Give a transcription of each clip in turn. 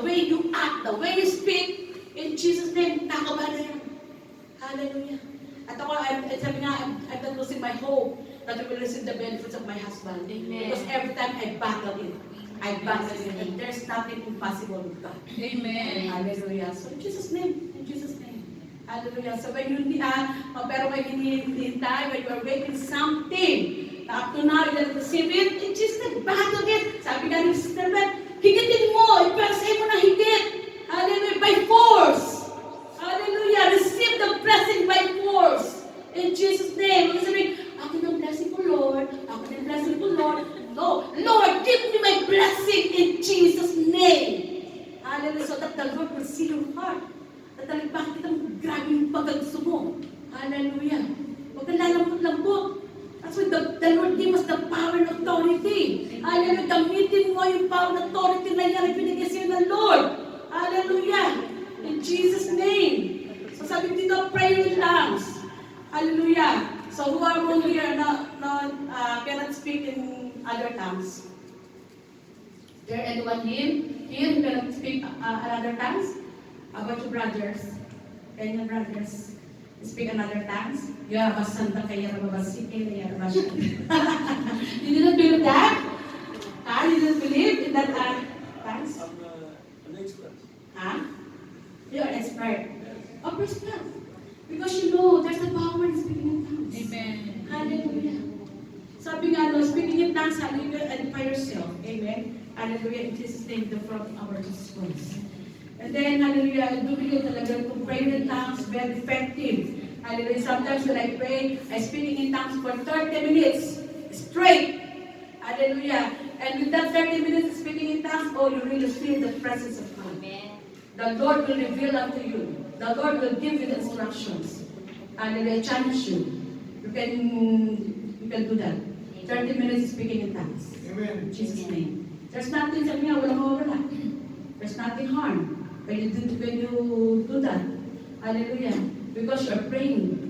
way you act, the way you speak, in Jesus' name, nakaba na yan. Hallelujah. At ako, sabi nga, I'm not losing my hope that we will receive the benefits of my husband. Amen. Because every time I battle it, and there's nothing impossible with God. Amen. Hallelujah. So in Jesus' name, hallelujah. So when you pero may hinihintay, when you are waiting something, up to now, you don't receive it, in Jesus' name, battle it. Sabi nga ni Sister Beth, higitin mo, iperasay mo na higit. Hallelujah, by force. Hallelujah, receive the blessing by force. In Jesus' name. Huwag sabihin, akin ang blessing ko, Lord. Akin ang blessing ko, Lord. No, Lord, give me my blessing in Jesus' name. Hallelujah, so that the Lord will see your heart. At bakit ang grabe yung pagkagusto mo. Hallelujah. Huwag kang lalambot-lambot. That's why the Lord gave us the power and authority. Hallelujah. Gamitin mo yung power and authority na yan ay binigay sa'yo ng Lord. Hallelujah. In Jesus' name. So sabi dito, pray in tongues. Hallelujah. So who are wrong here cannot speak in other tongues? There anyone here who cannot speak another tongues? How about your brothers? Can your brothers speak another tongues? Yarabasanta kaya rababasike na yarabasanta. You didn't believe that? You didn't believe in that tongues? I'm an expert. You're an expert. Oh, praise God. Because you know, there's the power in speaking in tongues. Amen. Hallelujah. Sabi nga, speaking in tongues, hallelujah, and by yourself. Amen. Hallelujah. In Jesus' name, the front of our Jesus Christ. And then, hallelujah, I do believe talaga to pray in tongues very effective. Hallelujah. Sometimes when I pray, I'm speaking in tongues for 30 minutes straight. Hallelujah. And with that 30 minutes speaking in tongues, oh, you really feel the presence of God. Amen. The Lord will reveal unto you. The Lord will give you the instructions. Hallelujah. Challenge you. You can do that. 30 minutes speaking in tongues. Amen. In Jesus' name. There's nothing, sabi nga, walang mawawala. There's nothing harm when you do that. Hallelujah. Because you're praying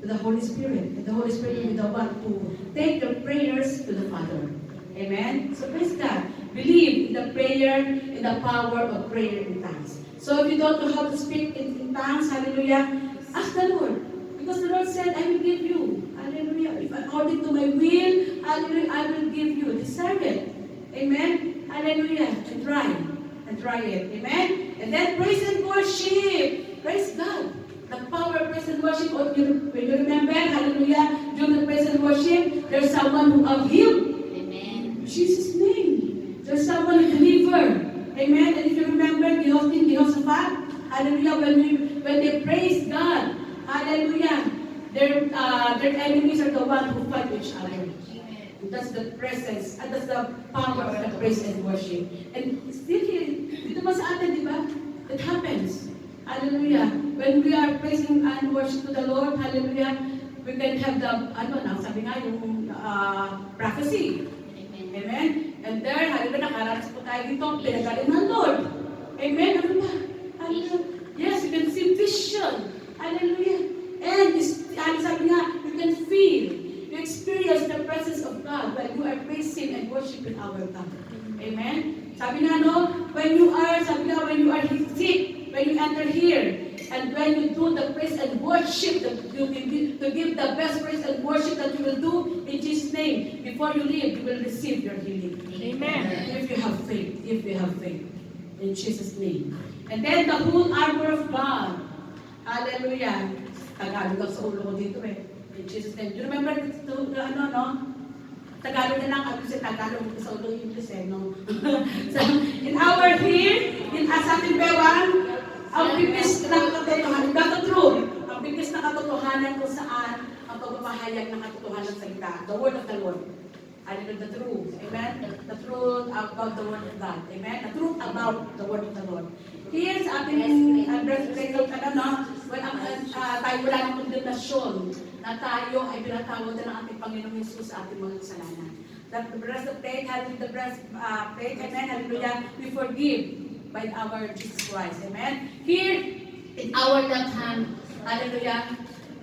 to the Holy Spirit. And the Holy Spirit will be the one to take your prayers to the Father. Amen? So praise God. Believe in the prayer, in the power of prayer in tongues. So if you don't know how to speak in tongues, hallelujah, ask the Lord. Because the Lord said, I will give you. Hallelujah. If according to my will, hallelujah, I will give you. Deserve it. Amen? Hallelujah. And try it. Amen? And then praise and worship. Praise God. The power of praise and worship. When you remember, hallelujah, during the praise and worship, there's someone who have healed. Amen. In Jesus' name. There's someone who delivered. Amen? And if you remember, Jehoshaphat, hallelujah, when they praise God, hallelujah, their enemies are the ones who fight each other. That's the presence, and that's the power of the praise and worship. And still here, dito ba sa atin, di ba? It happens. Hallelujah. When we are praising and worship to the Lord, hallelujah, we can have the, sabi nga, yung prophecy. Amen? And there, hallelujah, nakaranas po tayo dito, pinagaling ng Lord. Amen? Ano ba? Hallelujah. Yes, you can see vision. Hallelujah. And sabi nga, you can feel, you experience the presence of God when you are praising and worshiping our God. Amen? Sabi nga, when you are sick, when you enter here, and when you do the praise and worship, to give the best praise and worship that you will do in Jesus' name, before you leave, you will receive your healing. Amen. If you have faith, in Jesus' name. And then the whole armor of God. Hallelujah. Tagalog ako sa ulo ko dito in Jesus' name. Do you remember Tagalog na lang, kasi Tagalog ko sa ulo yung English So, in our here, sa ating bewang, ang bigis na katotohanan, the truth, ang bigis na katotohanan kung saan ang pagpapahayag ng katotohanan sa salita, the word of the Lord. Hallelujah, the truth. Amen? The truth about the word of God. Amen? The truth about the word of the Lord. Here sa ating breastplate, tayo wala ng kondemnasyon na tayo ay pinatawad na ng ating Panginoong Yesus sa ating mga kasalanan. That the breastplate, hallelujah, the breastplate, amen, hallelujah, we forgive by our Jesus Christ. Amen? Here, in our left hand, hallelujah,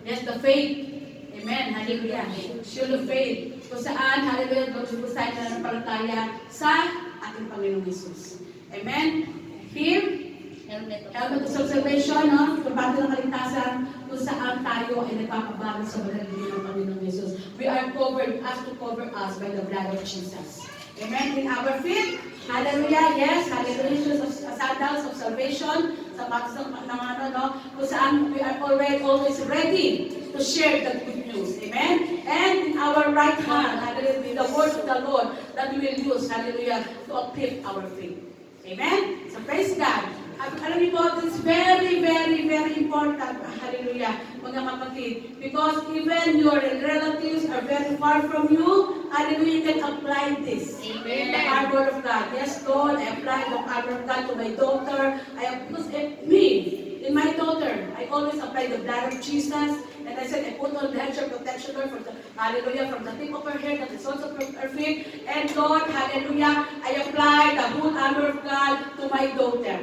yes, the faith. Amen, hallelujah. Shield of faith. Kung saan, hallelujah, gusto tayo na napalataya sa ating Panginoong Yesus. Amen? Here, Helmet of helmet of salvation, no? Pagbato ng kaligtasan, kung saan tayo ay nagpapabago sa banal ng Panginoong Jesus. We are covered, asked to cover us by the blood of Jesus. Amen. In our feet, hallelujah, yes, hallelujah, sandals of salvation, sapatos ng ano, no? Kung saan we are always ready to share the good news. Amen. And in our right hand, hallelujah, the word of the Lord that we will use, hallelujah, to uplift our faith. Amen. So praise God. Alam niyo po, it's very, very, very important, hallelujah, mga kapatid. Because even your relatives are very far from you, hallelujah, you can apply this. Amen. The armor of God. Yes, Lord, I apply the armor of God to my daughter. Because in my daughter, I always apply the blood of Jesus. And I said, I put on the hedge of protection, Lord, from the, hallelujah, from the tip of her head to the soles of her feet. And Lord, hallelujah, I apply the whole armor of God to my daughter.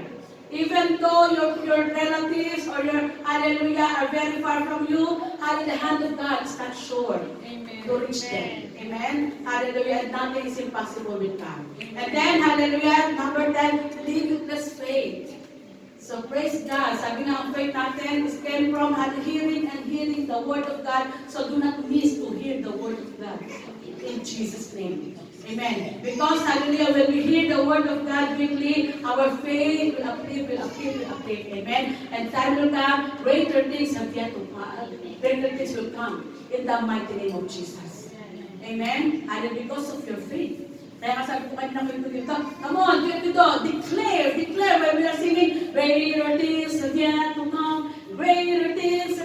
Even though your relatives or your, hallelujah, are very far from you, hallelujah, the hand of God is not sure to reach them. Amen? Hallelujah, and nothing is impossible with God. And then, hallelujah, number 10, limitless faith. So praise God. Sabi nga ang faith natin is came from hearing and hearing the word of God. So do not miss to hear the word of God. In Jesus' name. Amen. Because, hallelujah, when we hear the word of God quickly, our faith will uplift. Amen. And time will come, greater things have yet to come. Greater things will come in the mighty name of Jesus. Amen. And because of your faith. Kaya kasabi ko kanina kayo dito, come on, get to go, declare, when we are singing, greater things have yet to come, greater things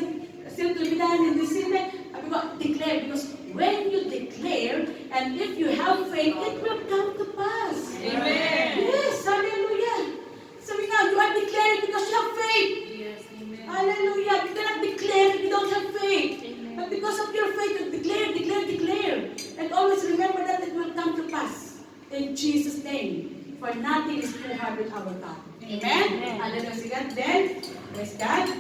still to be done in this city. Sabi ko, declare, because when you declare, and if you have faith, it will come to pass. Amen. Yes, hallelujah. Sabi nga, you are declaring because you have faith. Yes, amen. Hallelujah. You cannot declare if you don't have faith. Amen. But because of your faith, you declare. And always remember that it will come to pass. In Jesus' name. For nothing is too hard with our God. Amen? Amen. Hallelujah. Then, praise God.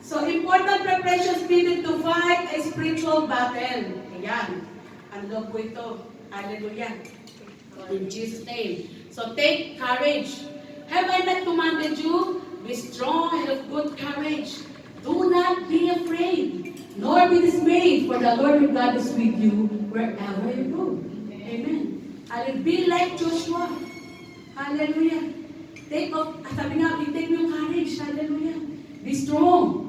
So, important preparations needed to fight a spiritual battle. Ayan. Ano po ito? Hallelujah. In Jesus' name. So, take courage. Have I not commanded you? Be strong and of good courage. Do not be afraid, nor be dismayed, for the Lord your God is with you wherever you go. Amen. I will be like Joshua. Hallelujah. Sabi nga, take your courage. Hallelujah. Be strong.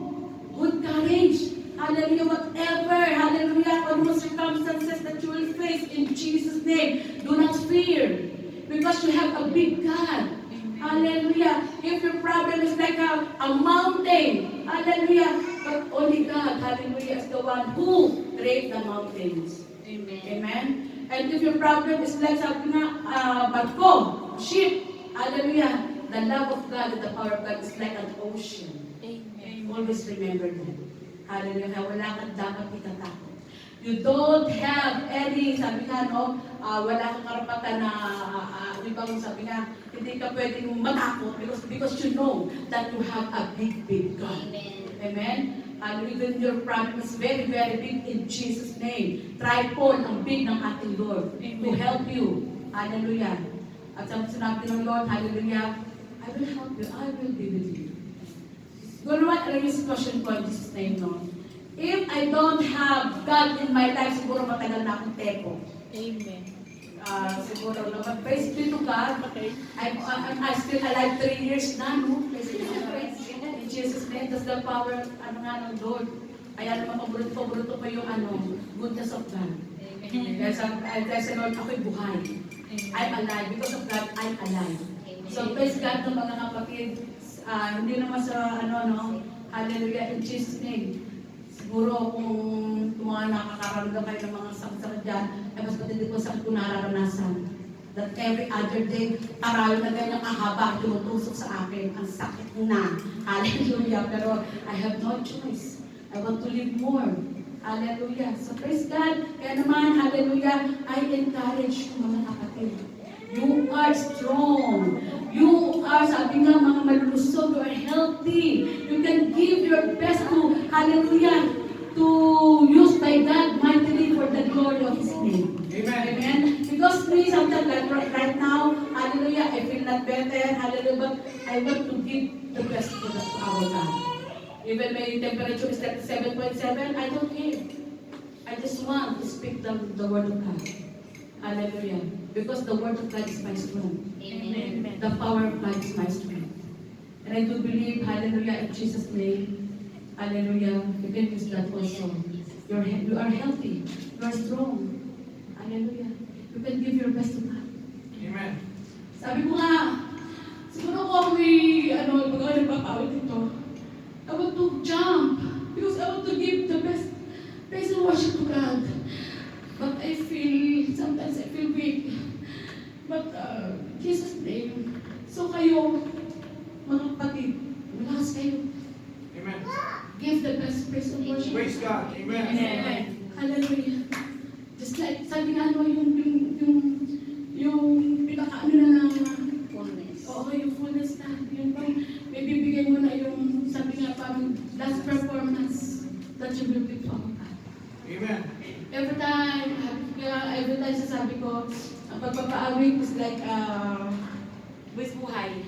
Good courage. Hallelujah. Whatever, hallelujah, whatever circumstances that you will face in Jesus' name, do not fear. Because you have a big God. Hallelujah. If your problem is like a mountain, hallelujah, but only God, hallelujah, is the one who created the mountains. Amen. Amen. And if your problem is like sabi nga, barko, ship, hallelujah, the love of God and the power of God is like an ocean. Amen. Always remember that. Hallelujah. Kaya wala kang dapat itatakot. You don't have any, sabi nga, no, wala kang karapatan na, di ba sabi nga, hindi ka pwedeng matakot because you know that you have a big God. Amen. Amen? And even your problem is very, very big in Jesus' name. Tripod ang big ng ating Lord to help you. Hallelujah. At sinabi ng Lord, hallelujah, I will help you. I will be with you. Siguro naman, alam yung sitwasyon ko in Jesus' name, no? If I don't have God in my life, siguro matagal na akong tepo. Amen. Siguro naman, praise be to God. I'm still alive 3 years na, no? Praise be to God. In Jesus' name, that's the power, ano nga ng Lord. Kaya naman, paborito pa yung goodness of God. Amen. Kaya sa Lord, ako'y buhay. I'm alive. Because of God, I'm alive. Amen. So, praise God ng mga kapatid. Hindi naman sa, hallelujah, in Jesus' name. Siguro kung mga nakakaramdam kayo ng mga sakit dyan, ay mas matindi po sakit ko nararanasan. That every other day, aral na ganyan kahaba, tumutusok sa akin. Ang sakit na. Hallelujah. Pero I have no choice. I want to live more. Hallelujah. So praise God. Kaya naman, hallelujah, I encourage you mga kapatid. You are strong. You are, sabi nga, mga malulusog, you are healthy. You can give your best to, hallelujah, to use by God mightily for the glory of His name. Amen. Amen. Because me, sometimes like right now, hallelujah, I feel not better. hallelujah. But I want to give the best to our God. Even my temperature is 37.7, I don't care. I just want to speak the word of God. Hallelujah. Because the word of God is my strength. Amen. The power of God is my strength. And I do believe, hallelujah, in Jesus' name, hallelujah, you can use that also. You are healthy. You are strong. Hallelujah. You can give your best to God. Amen. Sabi ko nga, siguro ako may, pag nagpapawit ito, I want to jump because I want to give the best praise and worship to God. But sometimes I feel weak. But, Jesus' name. So kayo, mga kapatid, malakas kayo. Amen. Give the best praise and worship. Praise God. Amen. Amen. Hallelujah. Just like, sabi nga yung pinaka na Fullness. oo, yung fullness na, yung bang, may bibigyan mo na yung, sabi nga parang, last performance that you will give to our God. Amen. Every time sasabi ko, ang pagpapaawit is like, buwis buhay.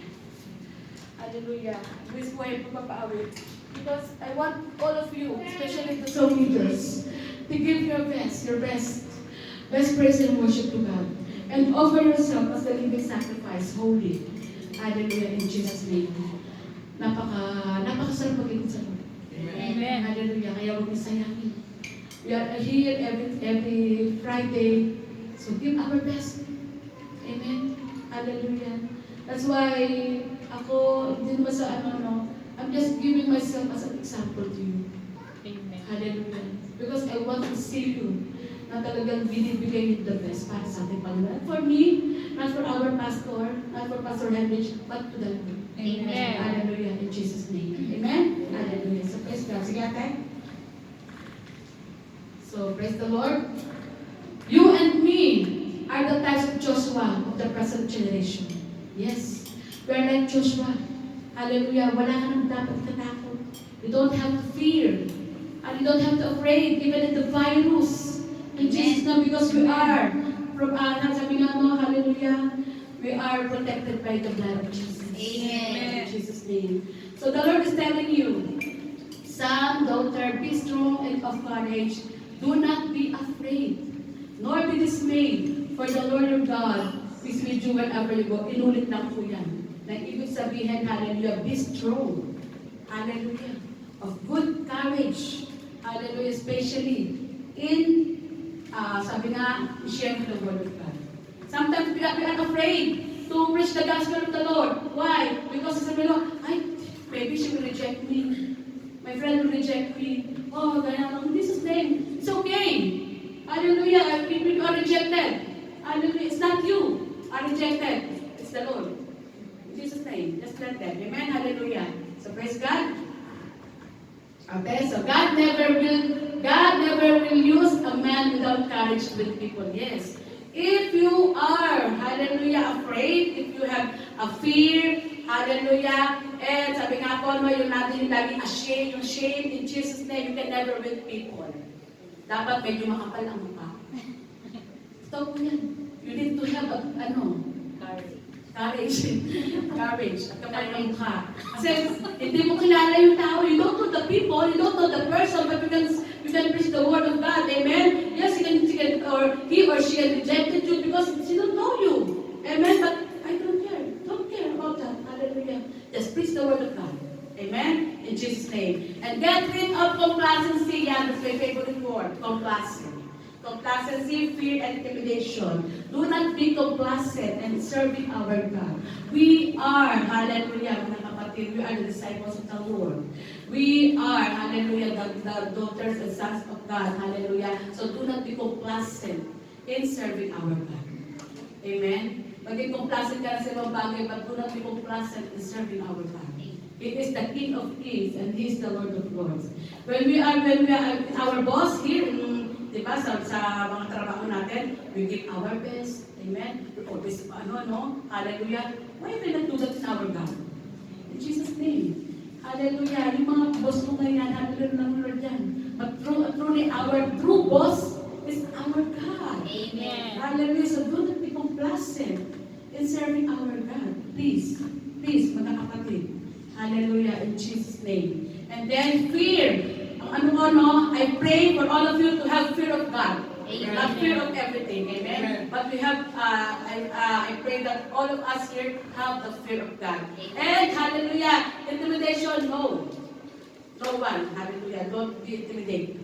Hallelujah. Buwis buhay ang pagpapaawit. Because I want all of you, especially the soul leaders, to give your best praise and worship to God. And offer yourself as a living sacrifice, holy. Hallelujah, in Jesus' name. Napakasarap magiging sa Lord. Amen. Hallelujah, kaya huwag sayangin. We are here every Friday, so give our best. Amen. Hallelujah. That's why ako, hindi naman sa I'm just giving myself as an example to you. Amen. Hallelujah. Because I want to see you na talagang binibigay you the best para sa ating Panginoon. Not for me, not for our pastor, not for Pastor Henrich, but to the Lord. Amen. Hallelujah. In Jesus' name. Amen? Hallelujah. So praise God. Sige ate. So praise the Lord. You and me are the types of Joshua of the present generation. Yes. We are like Joshua. Hallelujah. Wala ka nang dapat katakot. You don't have to fear. And you don't have to afraid even in the virus. In Jesus' name, because we are from sabi nga mo, hallelujah, we are protected by the blood of Jesus. Amen. In Jesus' name. So the Lord is telling you, son, daughter, be strong and of courage. Do not be afraid, nor be dismayed, for the Lord your God is with you wherever you go. Inulit lang po yan. Na ibig sabihin, hallelujah, be strong. Hallelujah. Of good courage. Hallelujah, especially in, sabi nga, share the word of God. Sometimes we are afraid to preach the gospel of the Lord. Why? Because sabi mo, maybe she will reject me. My friend will reject me. Oh, kaya in Jesus' name, it's okay. Hallelujah, if you are rejected. Hallelujah, it's not you are rejected. It's the Lord. In Jesus' name, just let them. Amen, hallelujah. So praise God. Okay, so God never will use a man without courage with people. Yes. If you are, hallelujah, afraid, if you have a fear, hallelujah, and sabi nga po, yung natin lagi ashamed, yung shame, in Jesus' name, you can never win people. Dapat medyo makapal ang mukha. Stop po yan. You need to have courage at kapal ng mukha. Kasi hindi mo kilala yung tao, you don't know the people, you don't know the person, but you can preach the word of God, amen? Yes, he or she can rejected you because she don't know you, amen? But I don't care about that, hallelujah. Just preach the word of God, amen? In Jesus' name. And get rid of complacency, yeah, that's my favorite word, complacency, fear, and intimidation. Do not be complacent in serving our God. We are, hallelujah, mga kapatid, we are the disciples of the Lord. We are, hallelujah, the daughters and sons of God, hallelujah. So do not be complacent in serving our God. Amen? Maging complacent ka na sa ibang bagay, but do not be complacent in serving our God. It is the King of Kings and He is the Lord of Lords. When we are our boss here, diba, sa mga trabaho natin, we give our best. Amen? We always, hallelujah. Why we not do that in our God? In Jesus' name. Hallelujah. Yung mga boss mo ngayon, hallelujah ng Lord yan. But truly, our true boss is our God. Amen. Hallelujah. So do not be complacent in serving our God. Please. Please, mga kapatid. Hallelujah, in Jesus' name. And then fear. Ang I pray for all of you to have fear of God. Amen. Not fear of everything. Amen. Amen. But we have, I pray that all of us here have the fear of God. Amen. And hallelujah, intimidation, no. No one, hallelujah, don't be intimidated.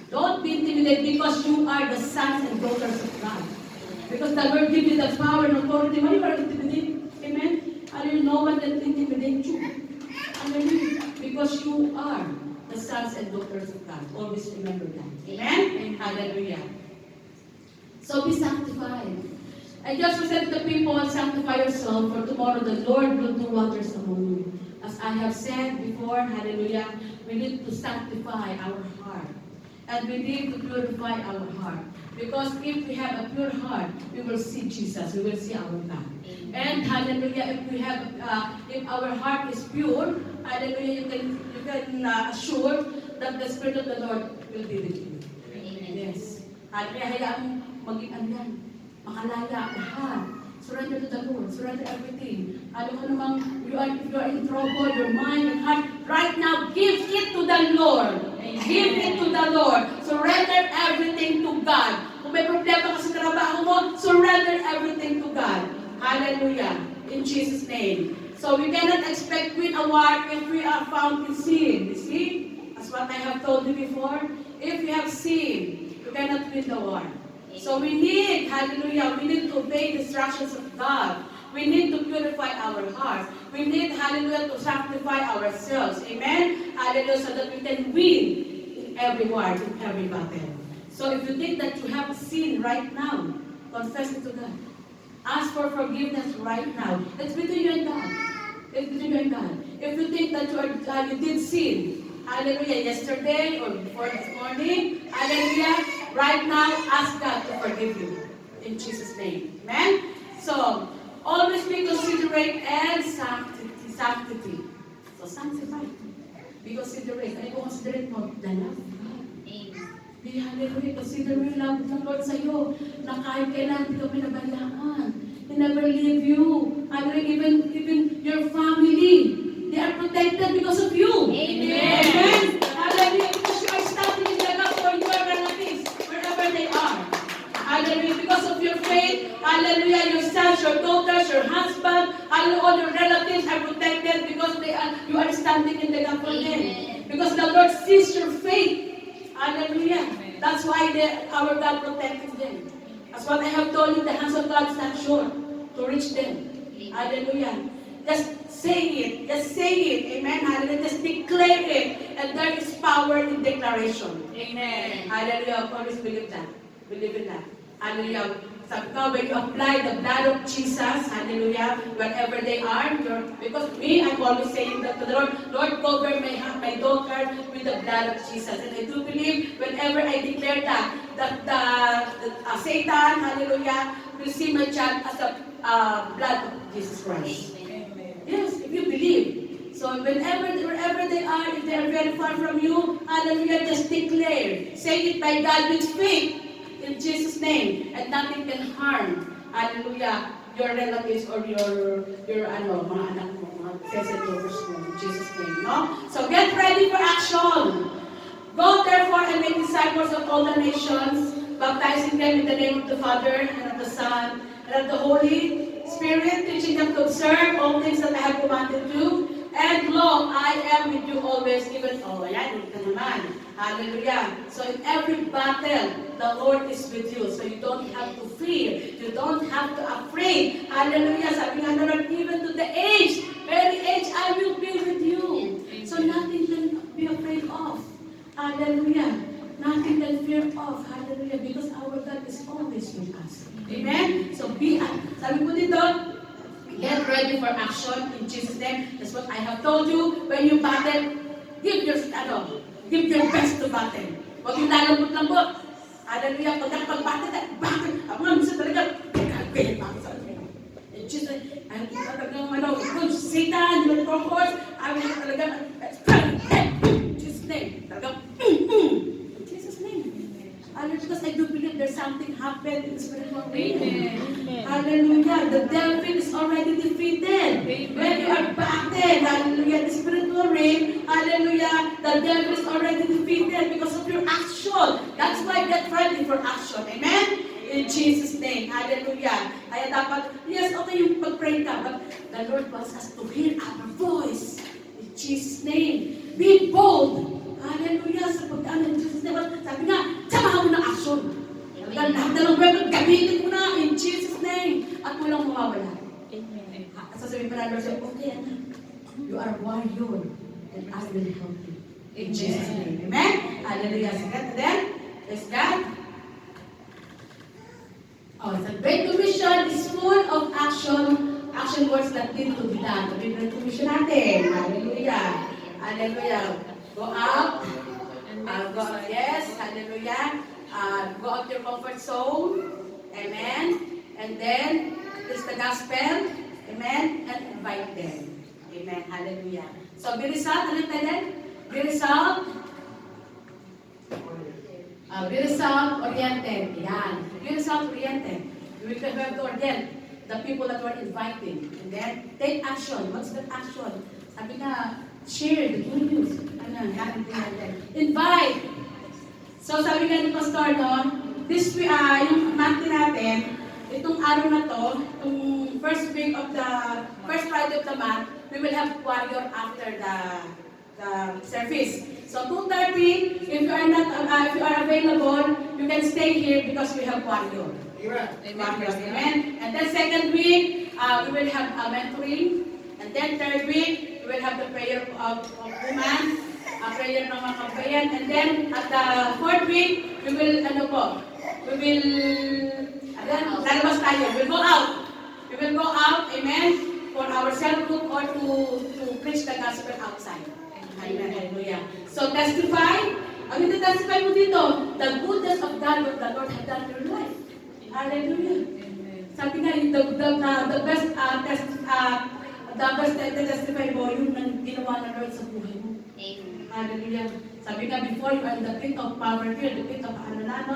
Don't be intimidated because you are the sons and daughters of God. Because the Lord gives you the power and authority. When you are intimidated, amen, hallelujah, no one can intimidate you. Hallelujah, because you are the sons and daughters of God. Always remember that. Amen? Hallelujah. So be sanctified. And just said to the people, sanctify yourself, for tomorrow the Lord will do wonders among you. As I have said before, hallelujah, we need to sanctify our heart. And we need to purify our heart. Because if we have a pure heart, we will see Jesus, we will see our God. And hallelujah, if we have, if our heart is pure, hallelujah, you can assure that the Spirit of the Lord will be with you. Yes. Hallelujah, hayaan mo maging andan, makalaya, lahat. Surrender to the Lord, surrender everything. Alam mo namang, you are in trouble, your mind and heart, right now, give it to the Lord. Give it to the Lord. Surrender everything to God. Kung may problema ka sa trabaho mo, surrender everything to God. Hallelujah. In Jesus' name. So we cannot expect win award if we are found in sin. You see? As what I have told you before, if we have sin, you cannot win the award. So we need, hallelujah, we need to obey the instructions of God. We need to purify our hearts. We need, hallelujah, to sanctify ourselves. Amen? Hallelujah, so that we can win in every war, in every battle. So if you think that you have sin right now, confess it to God. Ask for forgiveness right now. It's between you and God. It's between you and God. If you think that you did sin, hallelujah, yesterday or before this morning, hallelujah, right now, ask God to forgive you. In Jesus' name. Amen? So, always be considerate and sanctity. So, sanctify. Be considerate. Ano po considerate mo? The love of God. Be hallelujah. Consider mo yung love ng Lord sa'yo. Na kahit kailan, hindi ka pinabayaan. He never leave you. Hallelujah. Even your family. They are protected because of you. Amen. Amen. Hallelujah. Because you are standing in the gap for your relatives, wherever they are. Hallelujah. Because of your faith, hallelujah, your sons, your daughters, your husband, all your relatives are protected because you are standing in the gap for them. Because the Lord sees your faith. Hallelujah. That's why our God protected them. That's what I have told you, the hands of God is not short to reach them. Hallelujah. Just say it. Just say it. Amen. Hallelujah. Just declare it. And there is power in declaration. Amen. Hallelujah. Always believe that. Believe in that. Hallelujah. Sabi ko, when you apply the blood of Jesus, hallelujah, wherever they are, because me, I'm always saying that to the Lord, Lord, cover my daughter with the blood of Jesus. And I do believe, whenever I declare that Satan, hallelujah, will see my child as the blood of Jesus Christ. Yes, if you believe. So wherever they are, if they are very far from you, hallelujah, just declare. Say it by God with faith in Jesus' name. And nothing can harm, hallelujah, your relatives or your mga anak mo, mga senators mo, in Jesus' name, no? So get ready for action. Go therefore and make disciples of all the nations, baptizing them in the name of the Father and of the Son and of the Holy Spirit, teaching them to observe all things that I have commanded you. And lo, I am with you always, even yan, ito naman. Hallelujah. So in every battle, the Lord is with you. So you don't have to fear. You don't have to afraid. Hallelujah. Sabi nga naman, even to the age, very age, I will be with you. So nothing can be afraid of. Hallelujah. Nothing can fear of. Hallelujah. Because our God is always with us. Amen? So sabi po dito, get ready for action in Jesus' name. That's what I have told you. When you battle, give your best to battle. Huwag yung lalambot-lambot. Hallelujah. Pag-battle, ako nga, minsan talaga, kaya bakit sa akin? In Jesus' name, I'm talagang, Satan, your cohorts, I will talaga, in Jesus' name, talagang, in Jesus' name. Because I do believe there's something happen in the spiritual realm. Amen. Hallelujah. The devil is already defeated. When you are battered, hallelujah, the spiritual realm, hallelujah, the devil is already defeated because of your action. That's why get ready for action. Amen? In Jesus' name. Hallelujah. Kaya dapat, yes, okay yung pag-pray ka, but the Lord wants us to hear our voice. In Jesus' name. Be bold. Hallelujah. Sa pag-ano, in Jesus' name. Sabi nga, samahan mo ng action. Lahat na lang weapon, gamitin mo na in Jesus' name. At walang mawawala. Amen. Sasabihin pa na Lord, okay, anak. You are warrior. And I will help you. In Jesus' name. Amen? Hallelujah. And then, praise God. Oh, the Great Commission is full of action words that need to be done. The Great Commission natin. Hallelujah. Hallelujah. Go out. Go out. Yes. Hallelujah. Go out your comfort zone. Amen. And then, preach the gospel. Amen. And invite them. Amen. Hallelujah. So, be result. Ano tayo? Be result. Be result-oriented. Yan. Be result-oriented. We have to orient the people that we're inviting. And then, take action. What's that action? Sabi nga, share the good news. Ano, invite. So, sabi nga ni Pastor, no, this week, yung month natin, itong araw na to, itong first Friday of the month, we will have warrior after the service. So 2:30, if you are available, you can stay here because we have warrior. Amen. Warrior, amen. And then second week, we will have a mentoring. And then third week, we will have the prayer of woman, a prayer ng mga kabayan. And then at the fourth week, we will, lalabas tayo. We'll go out. We will go out, amen, for our cell group or to preach the gospel outside. Amen. Hallelujah. So testify. Ano yung testify mo dito? The goodness of God, what the Lord has done in your life. Hallelujah. Sabi nga, the best testify mo, yung ginawa ng Lord sa buhay mo. Hallelujah. Sabi nga, before you are in the pit of poverty, the pit of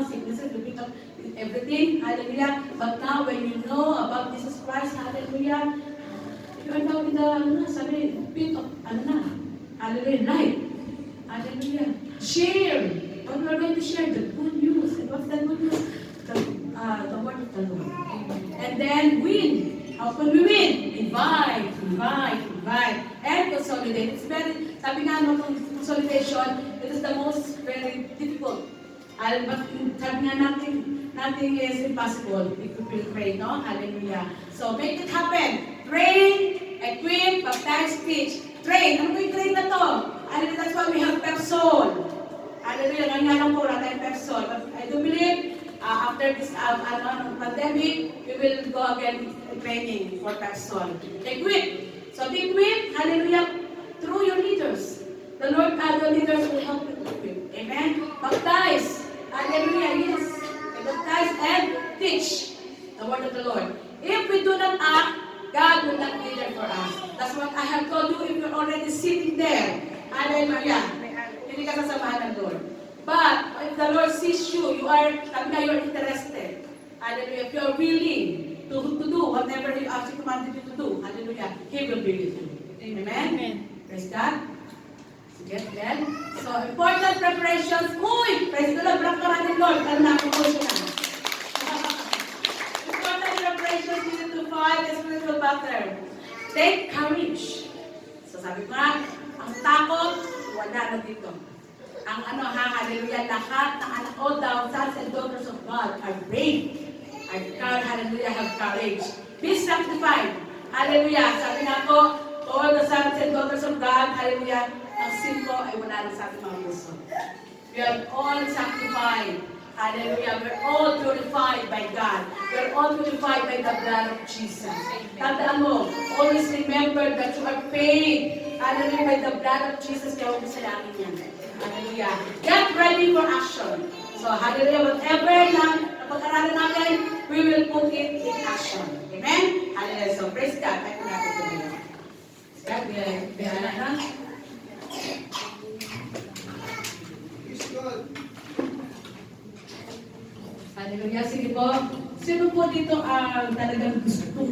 sicknesses, the pit of everything. Hallelujah. But now, when you know about Jesus Christ, hallelujah, you are now in the pit of, hallelujah, light. Hallelujah. Share. What we are going to share, the good news. And what's the good news? The word of the Lord. And then win. How can we win? Invite. And consolidate. It's very, sabi nga consolidation, it is the most very difficult. But sabi nga nothing is impossible if we will pray, no? Hallelujah. So make it happen. Train, equip, baptize, teach. Train. Ano ba yung train na to? Hallelujah. That's why we have Pepsol. Hallelujah. Nga lang po, wala tayong Pepsol. But I do believe, after this pandemic, we will go again training for Pepsol. Equip. So be equipped, hallelujah, through your leaders. The Lord, the leaders will help you equip. Amen. Baptize. Hallelujah. Yes. Baptize and teach the word of the Lord. If we do not act, God will not be there for us. That's what I have told you if you're already sitting there. Hallelujah. Hindi ka sasamahan ng Lord. But if the Lord sees you, you are interested. Hallelujah. If you are willing to do whatever He actually commanded you to do, hallelujah, He will be with you. Amen? Praise God. Get then. So, important preparations. Uy! Praise the Lord. Brak ka natin, Lord. Ano na, promotion na. Important preparations you need to fight the spiritual battle. Take courage. So, sabi ko nga, ang takot, wala na dito. Ang hallelujah, lahat ng anak, all the sons and daughters of God are brave. Hallelujah, have courage. Be sanctified. Hallelujah. Sabi nga ko, all the sons and daughters of God, hallelujah, ang sin ko ay wala na sa ating mga puso. We are all sanctified. Hallelujah. We're all purified by God. We're all purified by the blood of Jesus. Tandaan mo, always remember that you are paid. Hallelujah, by the blood of Jesus. Kaya huwag mo salangin yan. Hallelujah. Get ready for action. So, hallelujah, whatever na napag-aralan natin, we will put it in action. Amen? Hallelujah. So, praise God. Tayo natin ito ngayon. God, biyanan na. Praise God. Hallelujah. Hallelujah. Sige po. Sino po dito ang talagang gusto